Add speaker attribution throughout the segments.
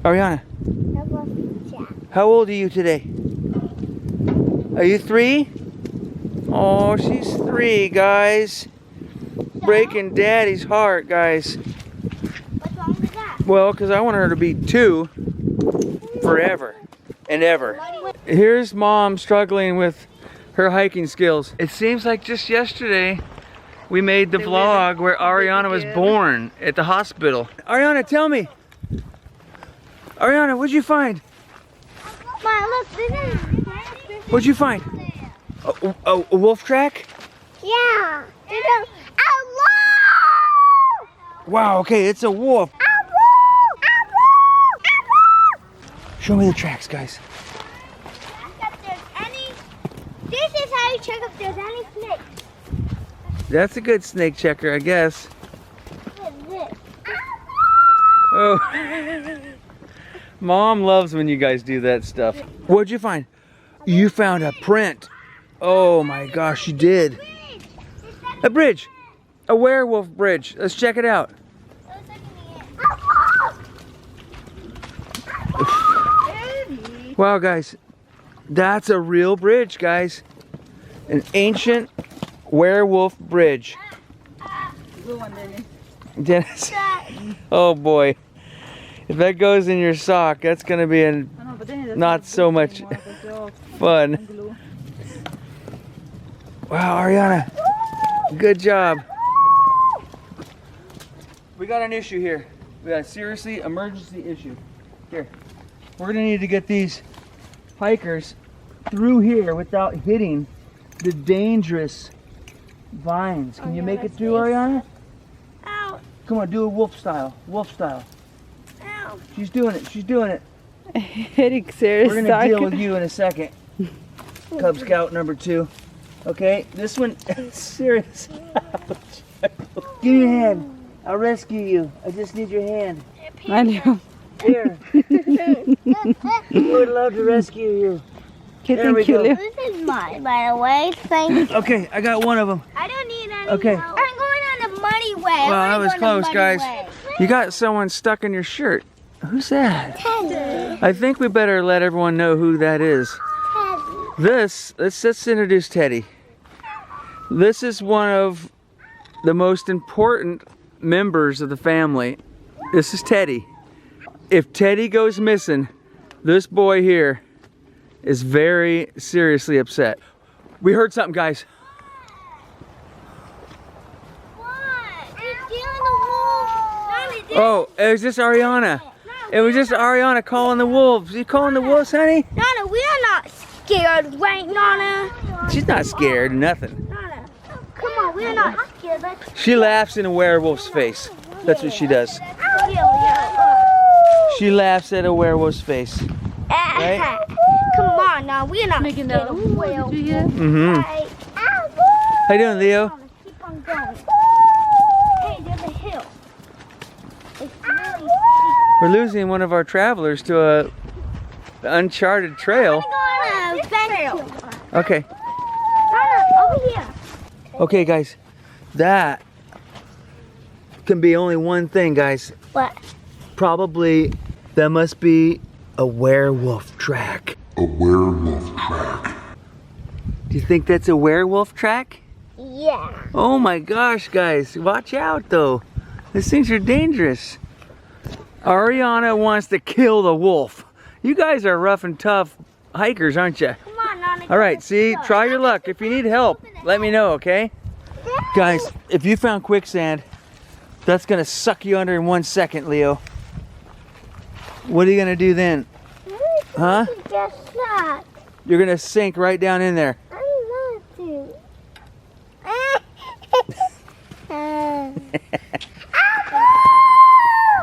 Speaker 1: Arianna, how old are you today? Are you 3? Oh, she's 3, guys. Breaking Daddy's heart, guys.
Speaker 2: What's wrong with that?
Speaker 1: Well, because I want her to be 2 forever and ever. Here's Mom struggling with her hiking skills. It seems like just yesterday we made the vlog where Arianna was born at the hospital. Arianna, tell me. Arianna, what'd you find?
Speaker 2: Mom, look, this is...
Speaker 1: What'd you find? A wolf track?
Speaker 2: Yeah. There's a wolf!
Speaker 1: Wow, okay, it's a wolf.
Speaker 2: A wolf! A wolf! A wolf!
Speaker 1: Show me the tracks, guys.
Speaker 2: This is how you check if there's any snakes.
Speaker 1: That's a good snake checker, I guess.
Speaker 2: What is this?
Speaker 1: Oh. Mom loves when you guys do that stuff. What'd you find? You found a print. Oh my gosh, you did. A bridge. A werewolf bridge. Let's check it out. Wow, guys. That's a real bridge, guys. An ancient werewolf bridge. Dennis. Oh boy. If that goes in your sock, that's gonna be not so much fun. Wow, Arianna. Good job. We got an issue here. We got a seriously emergency issue. Here. We're gonna need to get these hikers through here without hitting the dangerous vines. Can you make it through, Arianna?
Speaker 2: Ow.
Speaker 1: Come on, do a wolf style. Wolf style.
Speaker 2: Ow.
Speaker 1: She's doing it. She's doing it.
Speaker 3: Eric, serious.
Speaker 1: We're gonna deal with you in a second. Cub Scout number 2. Okay, this one is serious. Give me your hand. I'll rescue you. I just need your hand.
Speaker 3: I know.
Speaker 1: Here. I would love to rescue you. There we go.
Speaker 2: This is mine, by the way. Thank you.
Speaker 1: Okay, I got one of them.
Speaker 2: I don't need any
Speaker 1: Okay.
Speaker 2: help. I'm going on the muddy way.
Speaker 1: Well, that was close, guys.
Speaker 2: Way.
Speaker 1: You got someone stuck in your shirt. Who's that?
Speaker 2: Teddy.
Speaker 1: I think we better let everyone know who that is.
Speaker 2: Teddy.
Speaker 1: Let's introduce Teddy. This is one of the most important members of the family. This is Teddy. If Teddy goes missing, this boy here is very seriously upset. We heard something, guys.
Speaker 2: What? He's stealing the wolf.
Speaker 1: Oh, it was just Arianna. It was just Arianna calling the wolves. You calling the wolves, honey?
Speaker 2: Nana, we are not scared, right, Nana?
Speaker 1: She's not scared, nothing.
Speaker 2: Nana, come on, we are not scared. Let's
Speaker 1: She laughs in a werewolf's face. That's what she does.
Speaker 2: kill you.
Speaker 1: She laughs at a werewolf's face. Right?
Speaker 2: Come on, now we are not
Speaker 3: Making
Speaker 2: scared
Speaker 3: the
Speaker 2: of wolves.
Speaker 1: Mm-hmm.
Speaker 2: Right.
Speaker 1: How you doing, Leo?
Speaker 2: Nana, keep on going. Hey, there's a hill. It's really steep.
Speaker 1: We're losing one of our travelers to a uncharted trail.
Speaker 2: Nana, trail.
Speaker 1: Okay.
Speaker 2: Nana, over here.
Speaker 1: Okay, guys. That can be only one thing, guys.
Speaker 2: What?
Speaker 1: Probably that must be a werewolf track.
Speaker 4: A werewolf track.
Speaker 1: Do you think that's a werewolf track?
Speaker 2: Yeah.
Speaker 1: Oh my gosh, guys. Watch out, though. These things are dangerous. Arianna wants to kill the wolf. You guys are rough and tough hikers, aren't you?
Speaker 2: Come on, Nana.
Speaker 1: All right, see, try your luck. If you need help, let me know, okay? Guys, if you found quicksand, that's gonna suck you under in 1 second, Leo. What are you gonna do then? Huh?
Speaker 2: Just that.
Speaker 1: You're gonna sink right down in there.
Speaker 2: I want to.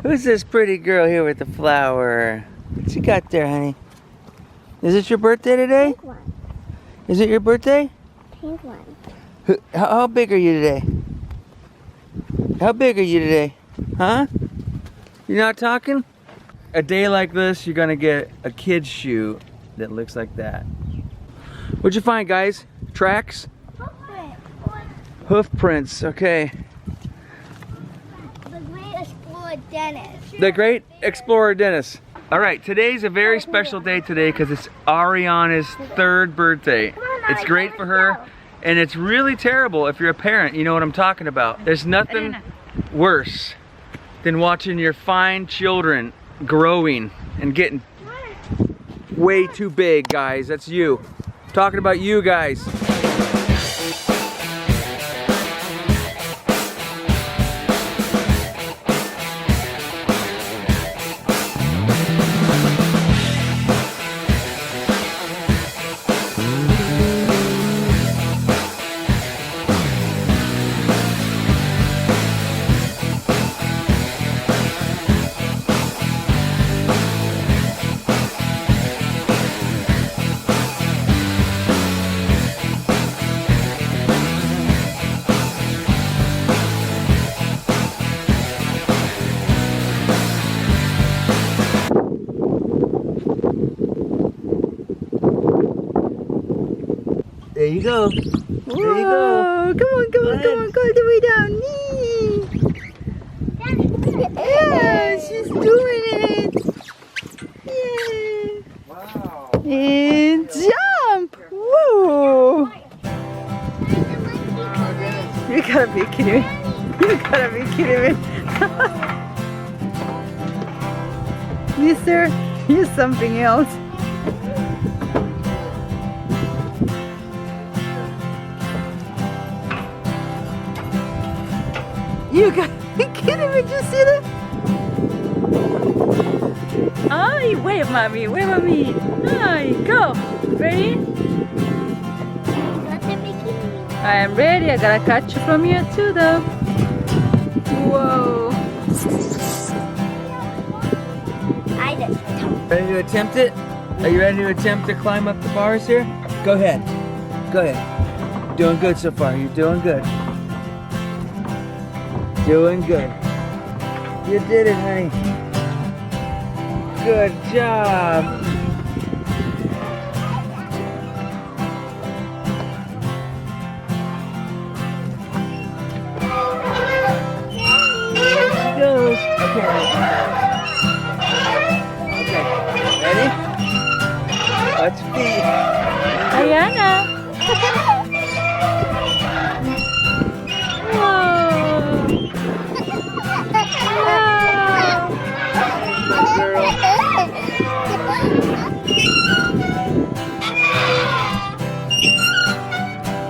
Speaker 1: Who's this pretty girl here with the flower? What you got there, honey? Is it your birthday today?
Speaker 2: Pink one.
Speaker 1: Is it your birthday?
Speaker 2: Pink one.
Speaker 1: How big are you today? How big are you today? Huh? You're not talking? A day like this, you're gonna get a kid's shoe that looks like that. What'd you find, guys? Tracks? Hoof prints, okay.
Speaker 2: The Great Explorer Dennis.
Speaker 1: The Great Explorer Dennis. All right, today's a very special day today because it's Arianna's 3rd birthday. It's great for her, and it's really terrible if you're a parent. You know what I'm talking about. There's nothing worse than watching your fine children growing and getting way too big, guys. That's you. I'm talking about you guys. There you go. There you go.
Speaker 3: Come on, come on, come on, go all the way down. Yeah, she's doing it. Yay.
Speaker 1: Wow.
Speaker 3: And jump. Whoa. You gotta be kidding me. You gotta be kidding me. Mister, you're something else. You gotta be kidding me, did you see that? Oh, wave, mommy, wave at me. Hi, go. Ready? I am ready. I gotta catch you from here too, though. Whoa.
Speaker 1: Ready to attempt it? Are you ready to attempt to climb up the bars here? Go ahead. Go ahead. Doing good so far. You're doing good. Doing good. You did it, honey. Good job. There she goes. Okay. Okay. Ready? Watch your feet.
Speaker 3: Arianna.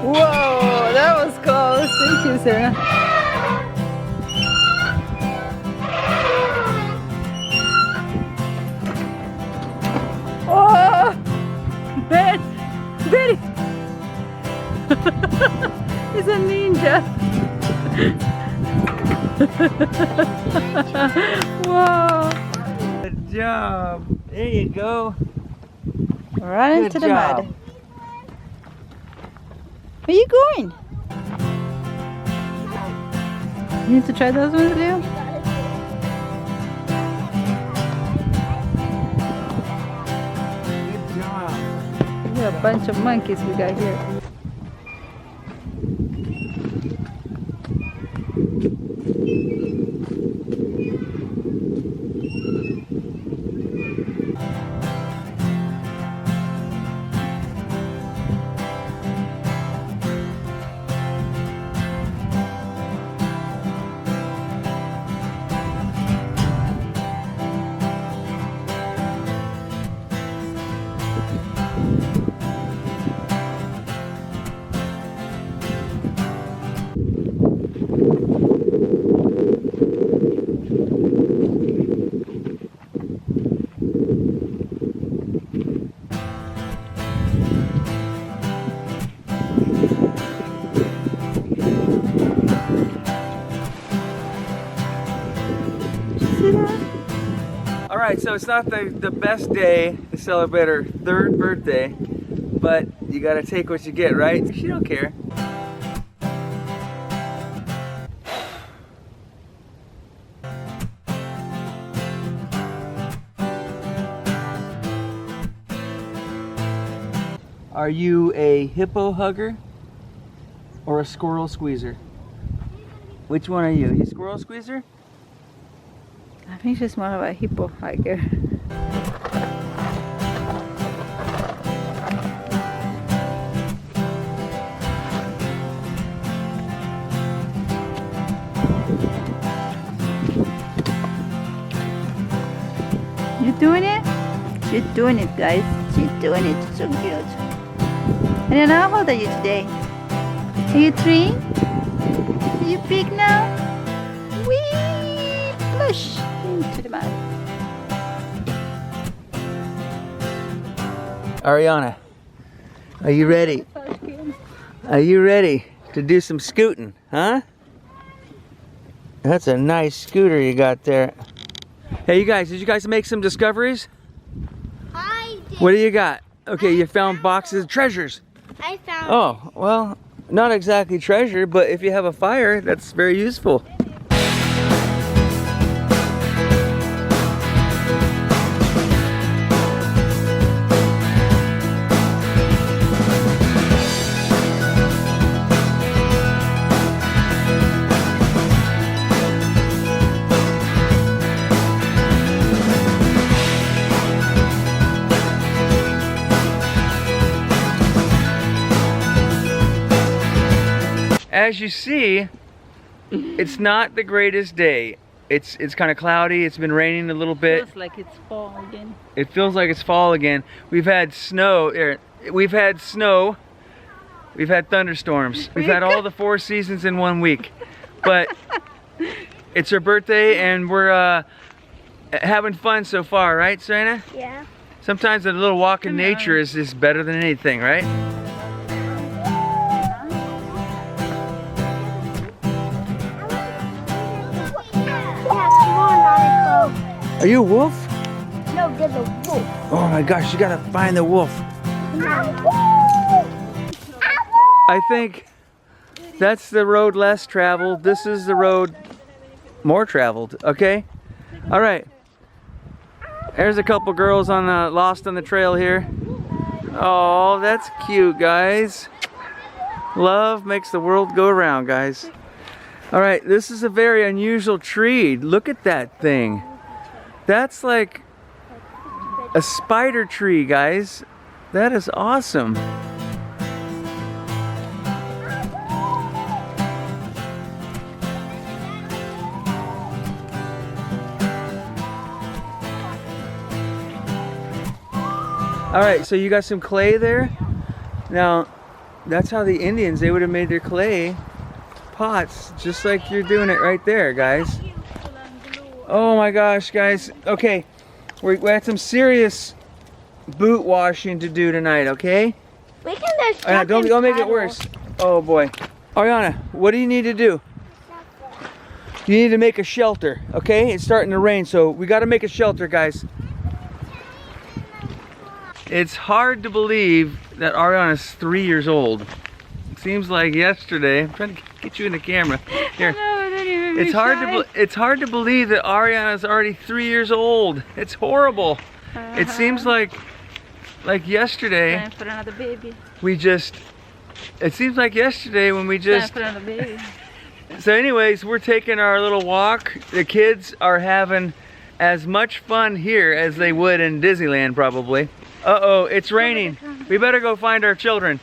Speaker 3: Whoa, that was close. Thank you, Sarah. Oh, Betty. He's a ninja. Whoa.
Speaker 1: Good job. There you go.
Speaker 3: Run into the mud. Where are you going? You need to try those ones, Leo?
Speaker 1: Good job.
Speaker 3: Look at a bunch of monkeys we got here.
Speaker 1: Alright, so it's not the best day to celebrate her 3rd birthday, but you gotta take what you get, right? She don't care. Are you a hippo hugger or a squirrel squeezer? Which one are you? You squirrel squeezer?
Speaker 3: I think she's more of a hippo hiker. You doing it? She's doing it, guys. She's doing it. So cute. Arianna, how old are you today? Are you 3? Are you big now? Wee! Push into the mud.
Speaker 1: Arianna, are you ready? Are you ready to do some scooting, huh? That's a nice scooter you got there. Hey, you guys, did you guys make some discoveries?
Speaker 2: I did.
Speaker 1: What do you got? Okay, you found boxes of treasures.
Speaker 2: I found.
Speaker 1: Oh, well, not exactly treasure, but if you have a fire, that's very useful. As you see, it's not the greatest day. It's kind of cloudy. It's been raining a little bit.
Speaker 3: Feels like it's fall again.
Speaker 1: It feels like it's fall again. We've had snow. We've had snow. We've had thunderstorms. We've had all the 4 seasons in 1 week. But it's her birthday and we're having fun so far, right, Serena?
Speaker 2: Yeah.
Speaker 1: Sometimes a little walk in nature is just better than anything, right? Are you a wolf?
Speaker 2: No, there's a wolf.
Speaker 1: Oh my gosh, you gotta find the wolf. I think that's the road less traveled. This is the road more traveled, okay? All right. There's a couple girls on lost on the trail here. Oh, that's cute, guys. Love makes the world go around, guys. All right, this is a very unusual tree. Look at that thing. That's like a spider tree, guys. That is awesome. All right, so you got some clay there. Now, that's how the Indians, they would have made their clay pots, just like you're doing it right there, guys. Oh my gosh, guys. Okay, we have some serious boot washing to do tonight, okay?
Speaker 2: We can just
Speaker 1: Don't make it worse. Oh boy. Arianna, what do you need to do? You need to make a shelter, okay? It's starting to rain, so we got to make a shelter, guys. It's hard to believe that Arianna's 3 years old. It seems like yesterday. I'm trying to get you in the camera. Here. It's hard to believe that Arianna's already 3 years old. It's horrible. It seems like yesterday.
Speaker 3: Time for another baby.
Speaker 1: It seems like yesterday when we just.
Speaker 3: Time for another baby.
Speaker 1: So anyways, we're taking our little walk. The kids are having as much fun here as they would in Disneyland probably. Uh-oh, it's raining. We better go find our children.